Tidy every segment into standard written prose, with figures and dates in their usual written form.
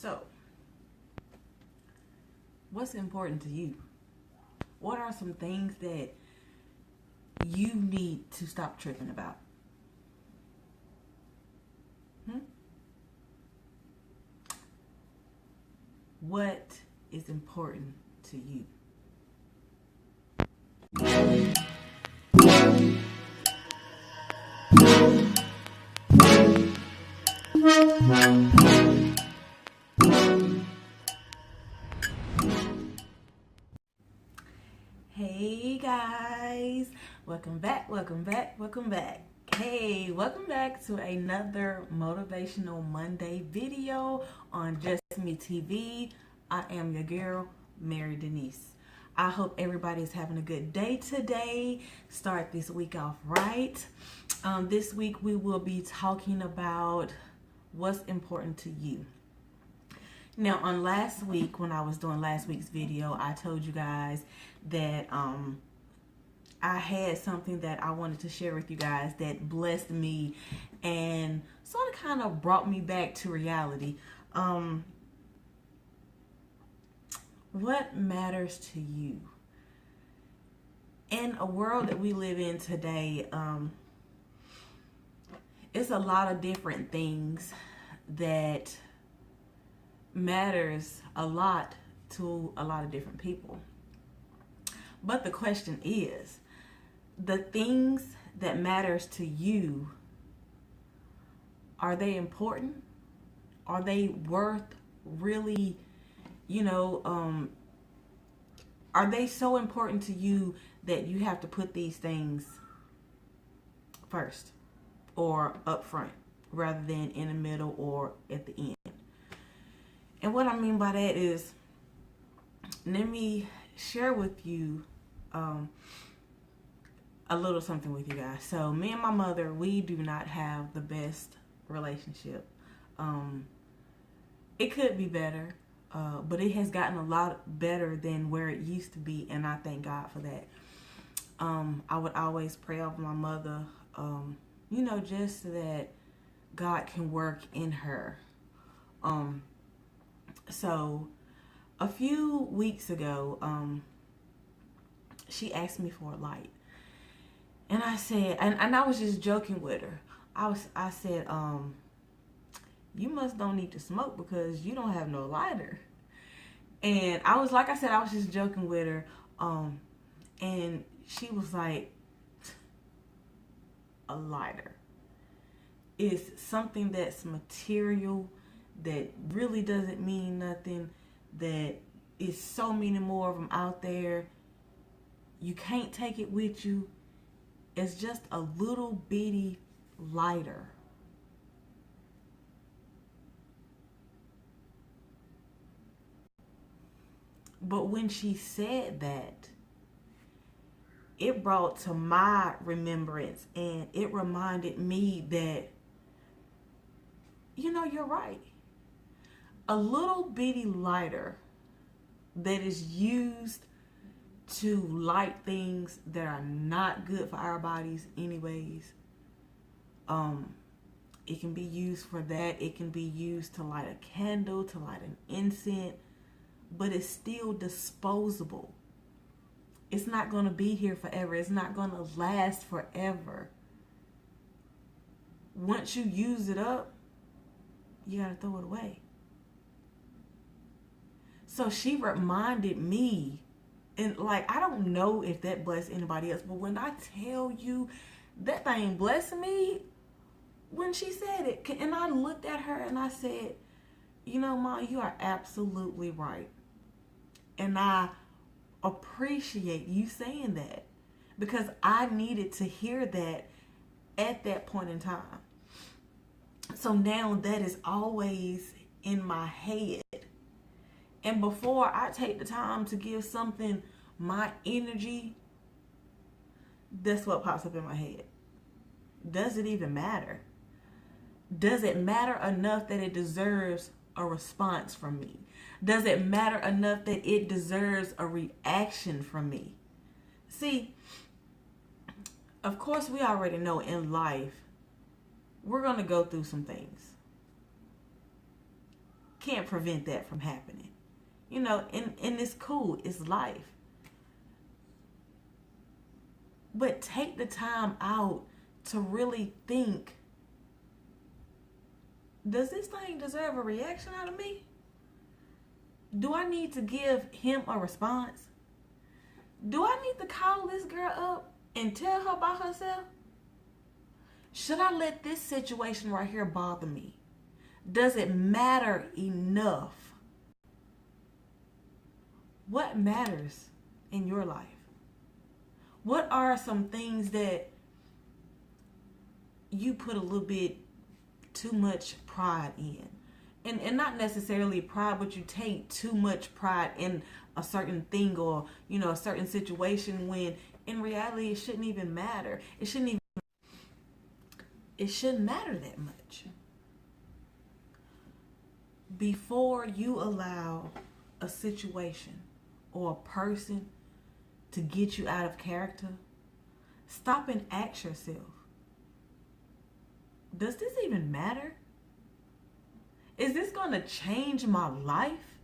So, what's important to you? What are some things that you need to stop tripping about? What is important to you? Hey guys, welcome back. Hey, welcome back to another Motivational Monday video on Just Me TV. I am your girl, Mary Denise. I hope everybody's having a good day today. Start this week off right. This week we will be talking about what's important to you. Now, on last week, when I was doing last week's video, I told you guys that I had something that I wanted to share with you guys that blessed me and sort of kind of brought me back to reality. What matters to you? In a world that we live in today, it's a lot of different things that matters a lot to a lot of different people. But the question is, the things that matters to you, are they important? Are they worth really, are they so important to you that you have to put these things first or up front rather than in the middle or at the end? And what I mean by that is, let me share with you a little something with you guys. So me and my mother, we do not have the best relationship. It could be better, but it has gotten a lot better than where it used to be, and I thank God for that. I would always pray over my mother, just so that God can work in her. So a few weeks ago, she asked me for a light. And I said, and I was just joking with her. I said, you must don't need to smoke because you don't have no lighter. And I was just joking with her. And she was like, a lighter is something that's material, that really doesn't mean nothing, that is so many more of them out there. You can't take it with you. It's just a little bitty lighter. But when she said that, it brought to my remembrance, and it reminded me that, you're right. A little bitty lighter that is used to light things that are not good for our bodies anyways. It can be used for that. It can be used to light a candle, to light an incense, but it's still disposable. It's not going to be here forever. It's not going to last forever. Once you use it up, you got to throw it away. So she reminded me, and I don't know if that blessed anybody else, but when I tell you that thing blessed me when she said it, and I looked at her and I said, Mom, you are absolutely right. And I appreciate you saying that, because I needed to hear that at that point in time. So now that is always in my head. And before I take the time to give something my energy, that's what pops up in my head. Does it even matter? Does it matter enough that it deserves a response from me? Does it matter enough that it deserves a reaction from me? See, of course, we already know in life, we're going to go through some things. can't prevent that from happening. You know, and it's cool. It's life. But take the time out to really think, does this thing deserve a reaction out of me? Do I need to give him a response? Do I need to call this girl up and tell her about herself? Should I let this situation right here bother me? Does it matter enough? What matters in your life? What are some things that you put a little bit too much pride in? And not necessarily pride, but you take too much pride in a certain thing or, you know, a certain situation when in reality it shouldn't even matter. It shouldn't matter that much. Before you allow a situation or a person to get you out of character, stop and ask yourself, does this even matter? Is this going to change my life?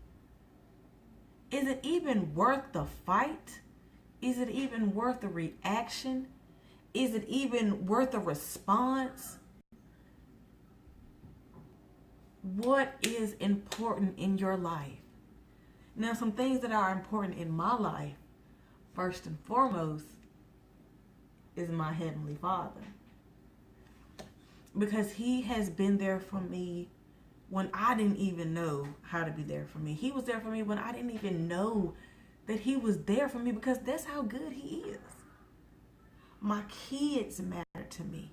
Is it even worth the fight? Is it even worth the reaction? Is it even worth a response? What is important in your life? Now, some things that are important in my life, first and foremost, is my Heavenly Father. Because He has been there for me when I didn't even know how to be there for me. He was there for me when I didn't even know that He was there for me, because that's how good He is. My kids matter to me.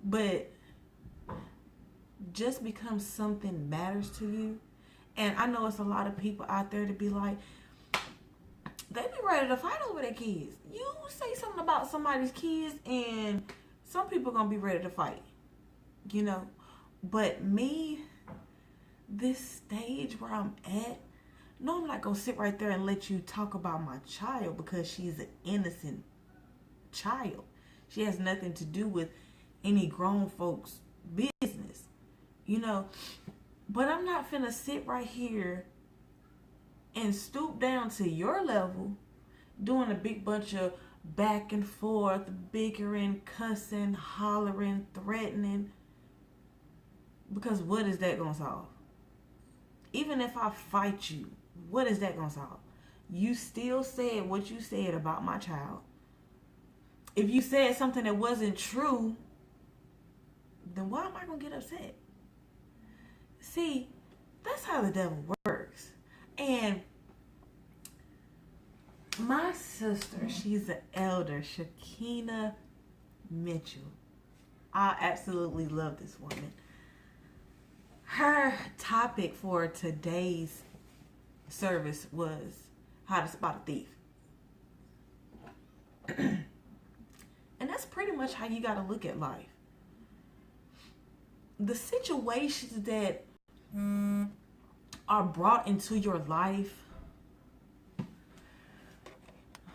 But just because something matters to you, and I know it's a lot of people out there to be like, they be ready to fight over their kids. You say something about somebody's kids and some people gonna be ready to fight, you know. But me, this stage where I'm at, no, I'm not gonna sit right there and let you talk about my child, because she's an innocent child. She has nothing to do with any grown folks' business, you know. But I'm not finna sit right here and stoop down to your level, doing a big bunch of back and forth, bickering, cussing, hollering, threatening. Because what is that gonna solve? Even if I fight you, what is that gonna solve? You still said what you said about my child. If you said something that wasn't true, then why am I gonna get upset? See, that's how the devil works. And my sister, she's the elder, Shakina Mitchell. I absolutely love this woman. Her topic for today's service was how to spot a thief. And that's pretty much how you got to look at life. The situations that are brought into your life.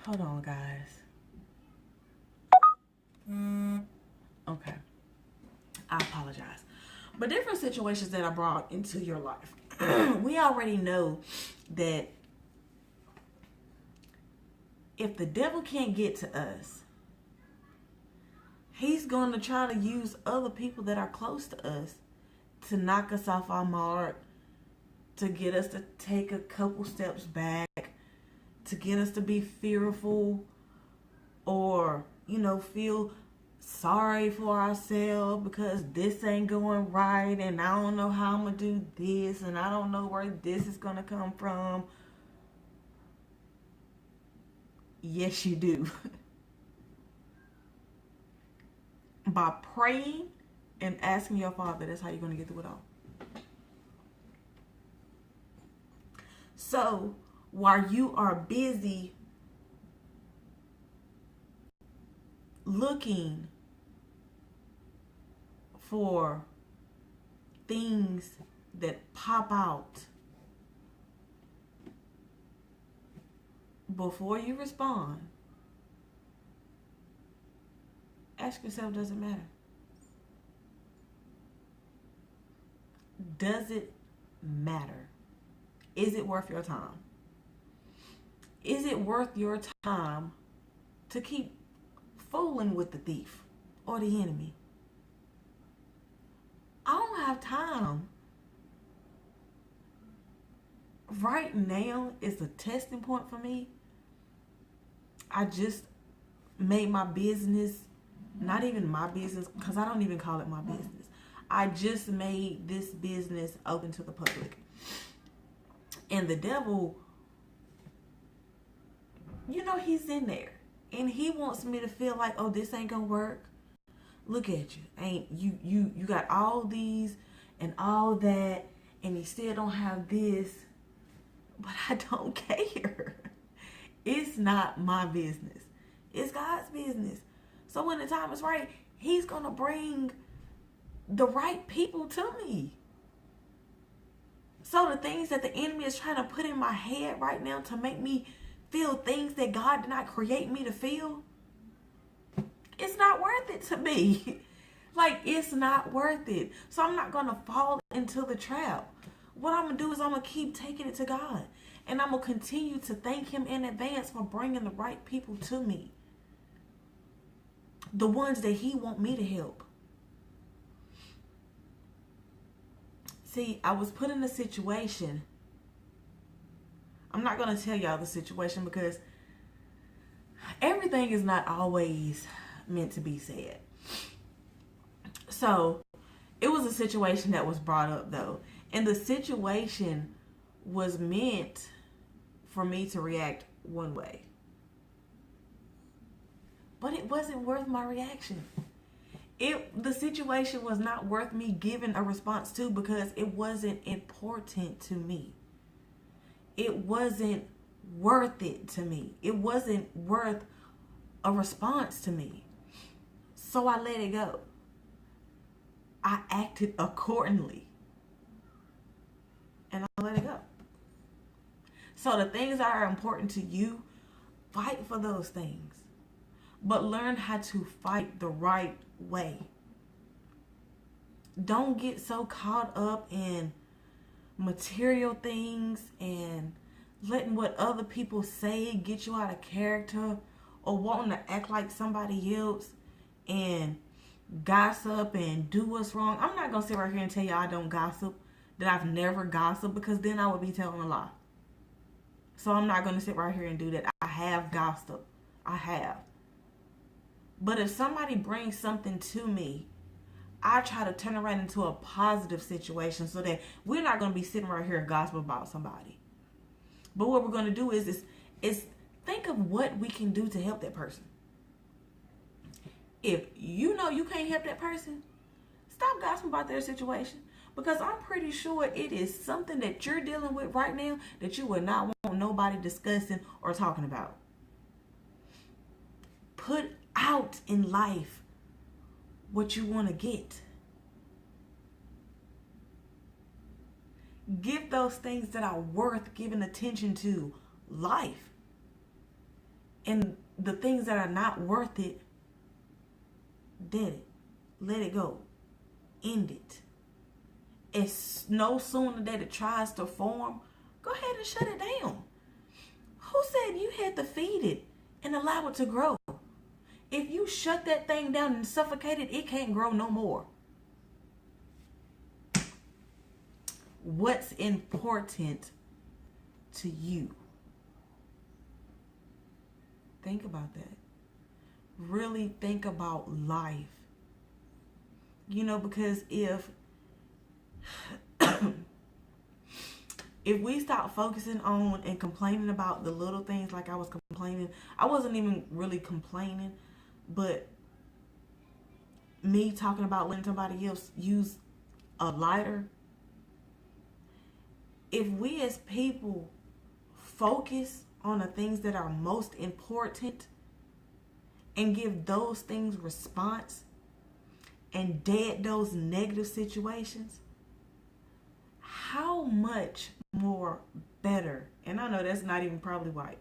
Hold on, guys. Okay. I apologize. But different situations that are brought into your life. We already know that if the devil can't get to us, he's going to try to use other people that are close to us to knock us off our mark, to get us to take a couple steps back, to get us to be fearful or, you know, feel sorry for ourselves because this ain't going right and I don't know how I'm going to do this and I don't know where this is going to come from. Yes, you do. By praying and asking your Father, that's how you're going to get through it all. So, while you are busy looking for things that pop out, before you respond, ask yourself, does it matter? Does it matter? Is it worth your time? Is it worth your time to keep fooling with the thief or the enemy? I don't have time. Right now is a testing point for me. I just made my business, not even my business, because I don't even call it my business. I just made this business open to the public. And the devil, he's in there. And he wants me to feel like, oh, this ain't gonna work. Look at you. You got all these and all that, and you still don't have this. But I don't care. It's not my business. It's God's business. So when the time is right, he's going to bring the right people to me. So the things that the enemy is trying to put in my head right now to make me feel things that God did not create me to feel, it's not worth it to me. Like, it's not worth it. So I'm not going to fall into the trap. What I'm going to do is I'm going to keep taking it to God. And I'm going to continue to thank him in advance for bringing the right people to me. The ones that he want me to help. See, I was put in a situation. I'm not going to tell y'all the situation because everything is not always meant to be said. So, it was a situation that was brought up though. And the situation was meant for me to react one way. But it wasn't worth my reaction. The situation was not worth me giving a response to because it wasn't important to me. It wasn't worth it to me. It wasn't worth a response to me. So I let it go. I acted accordingly. And I let it go. So the things that are important to you, fight for those things. But learn how to fight the right way. Don't get so caught up in material things and letting what other people say get you out of character or wanting to act like somebody else and gossip and do what's wrong. I'm not going to sit right here and tell you I don't gossip, that I've never gossiped, because then I would be telling a lie. So I'm not going to sit right here and do that. I have gossiped. I have. But if somebody brings something to me, I try to turn it right into a positive situation so that we're not going to be sitting right here and gossip about somebody. But what we're going to do is think of what we can do to help that person. If you know you can't help that person, stop gossiping about their situation. Because I'm pretty sure it is something that you're dealing with right now that you would not want nobody discussing or talking about. Put out in life what you want to get. Give those things that are worth giving attention to life. And the things that are not worth it, dead it. Let it go. End it. It's no sooner that it tries to form, go ahead and shut it down. Who said you had to feed it and allow it to grow? If you shut that thing down and suffocate it, it can't grow no more. What's important to you? Think about that. Really think about life. Because if we stop focusing on and complaining about the little things like I was complaining, I wasn't even really complaining, but me talking about letting somebody else use a lighter. If we as people focus on the things that are most important and give those things response and dead those negative situations, how much more better, and I know that's not even probably right,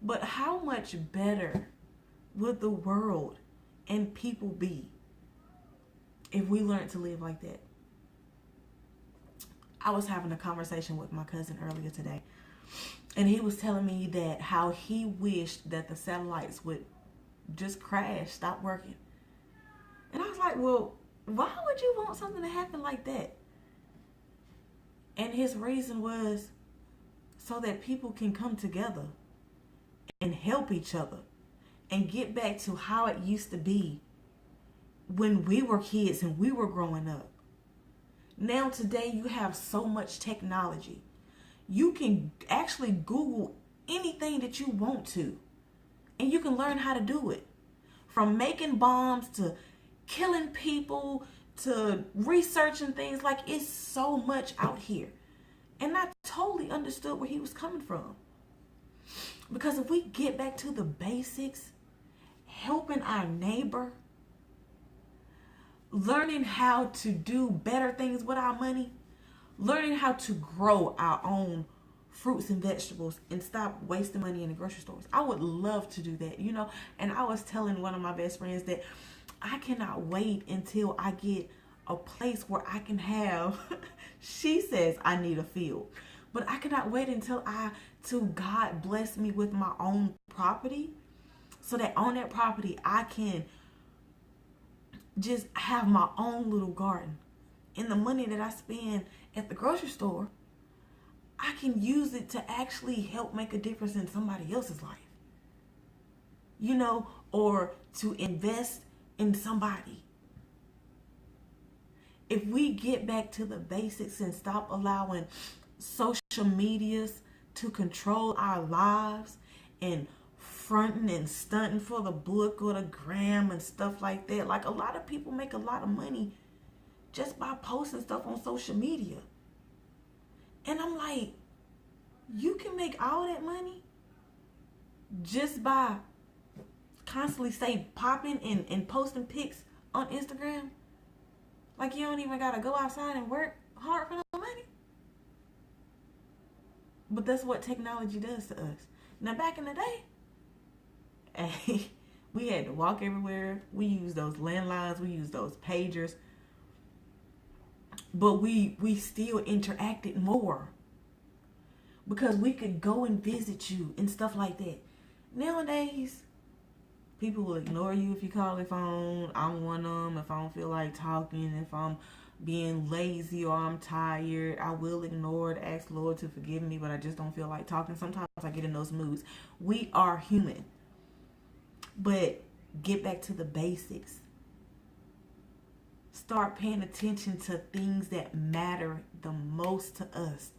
but how much better would the world and people be if we learned to live like that? I was having a conversation with my cousin earlier today, and he was telling me that how he wished that the satellites would just crash, stop working. And I was like, well, why would you want something to happen like that? And his reason was so that people can come together and help each other and get back to how it used to be when we were kids and we were growing up. Now today you have so much technology. You can actually Google anything that you want to, and you can learn how to do it. From making bombs to killing people to researching things. Like, it's so much out here. And I totally understood where he was coming from. Because if we get back to the basics, helping our neighbor, learning how to do better things with our money, learning how to grow our own fruits and vegetables and stop wasting money in the grocery stores. I would love to do that, you know. And I was telling one of my best friends that I cannot wait until I get a place where I can have, she says I need a field, but I cannot wait until God bless me with my own property, so that on that property I can just have my own little garden. And the money that I spend at the grocery store, I can use it to actually help make a difference in somebody else's life, you know, or to invest in somebody. If we get back to the basics and stop allowing social medias to control our lives and fronting and stunting for the book or the gram and stuff like that. Like, a lot of people make a lot of money just by posting stuff on social media. And I'm like, you can make all that money just by constantly popping and posting pics on Instagram? Like, you don't even gotta go outside and work hard for no money. But that's what technology does to us. Now, back in the day, hey, we had to walk everywhere. We used those landlines. We used those pagers. But we still interacted more, because we could go and visit you and stuff like that. Nowadays, people will ignore you if you call their phone. I'm one of them. If I don't feel like talking, if I'm being lazy or I'm tired, I will ignore it, ask Lord to forgive me, but I just don't feel like talking. Sometimes I get in those moods. We are human. But get back to the basics. Start paying attention to things that matter the most to us.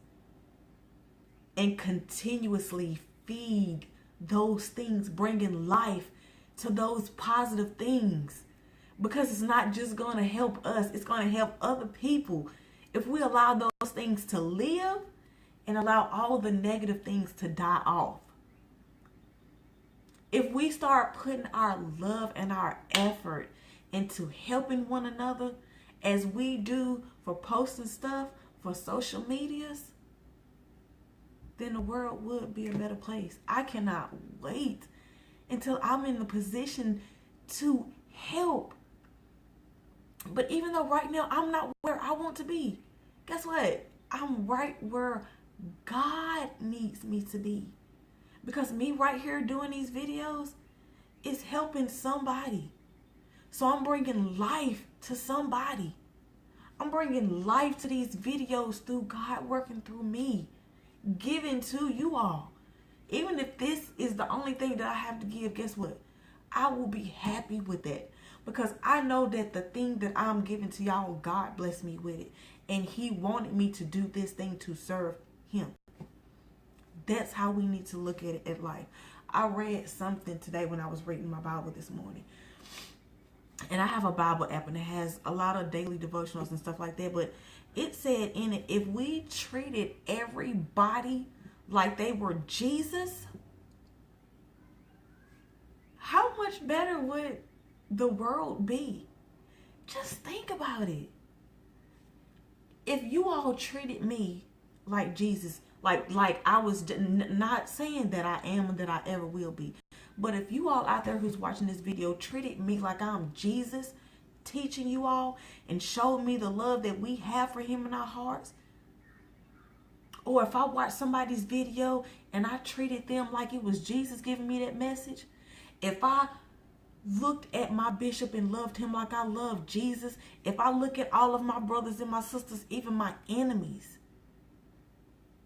And continuously feed those things, bringing life to those positive things. Because it's not just going to help us, it's going to help other people. If we allow those things to live and allow all the negative things to die off. If we start putting our love and our effort into helping one another, as we do for posting stuff for social medias, then the world would be a better place. I cannot wait until I'm in the position to help. But even though right now I'm not where I want to be, guess what? I'm right where God needs me to be. Because me right here doing these videos is helping somebody. So I'm bringing life to somebody. I'm bringing life to these videos through God working through me, giving to you all. Even if this is the only thing that I have to give, guess what? I will be happy with that. Because I know that the thing that I'm giving to y'all, God blessed me with it. And He wanted me to do this thing to serve Him. That's how we need to look at it at life. I read something today when I was reading my Bible this morning. And I have a Bible app and it has a lot of daily devotionals and stuff like that. But it said in it, if we treated everybody like they were Jesus, how much better would the world be? Just think about it. If you all treated me like Jesus, like I was not saying that I am and that I ever will be, but if you all out there who's watching this video treated me like I'm Jesus, teaching you all and showed me the love that we have for Him in our hearts, Or if I watched somebody's video and I treated them like it was Jesus giving me that message, if I looked at my bishop and loved him like I love Jesus, if I look at all of my brothers and my sisters, even my enemies,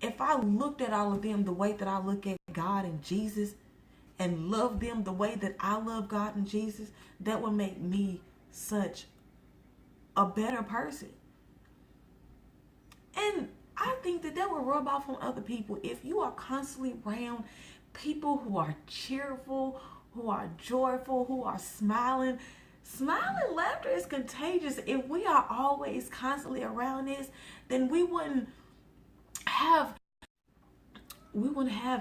if I looked at all of them the way that I look at God and Jesus and love them the way that I love God and Jesus, that would make me such a better person. And I think that that will rub off on other people. If you are constantly around people who are cheerful, who are joyful, who are smiling, smiling laughter is contagious. If we are always constantly around this, then we wouldn't have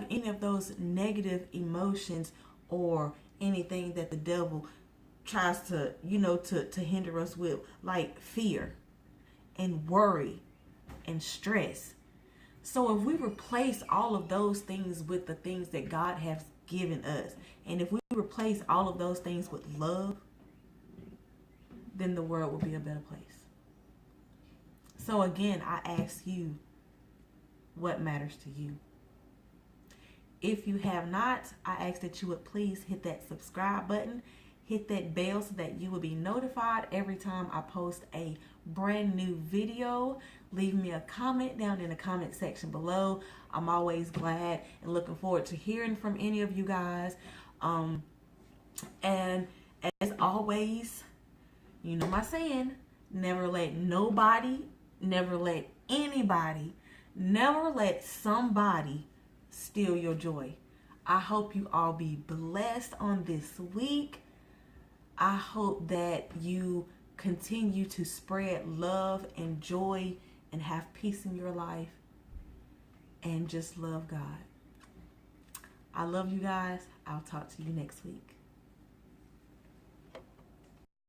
any of those negative emotions or anything that the devil tries to, to hinder us with, like fear and worry and stress. So if we replace all of those things with the things that God has given us, and if we replace all of those things with love, then the world will be a better place. So again, I ask you, what matters to you? If you have not, I ask that you would please hit that subscribe button, hit that bell so that you will be notified every time I post a brand new video. Leave me a comment down in the comment section below. I'm always glad and looking forward to hearing from any of you guys. And as always, you know my saying, never let nobody, never let anybody, never let somebody steal your joy. I hope you all be blessed on this week. I hope that you continue to spread love and joy and have peace in your life and just love God. I love you guys. I'll talk to you next week.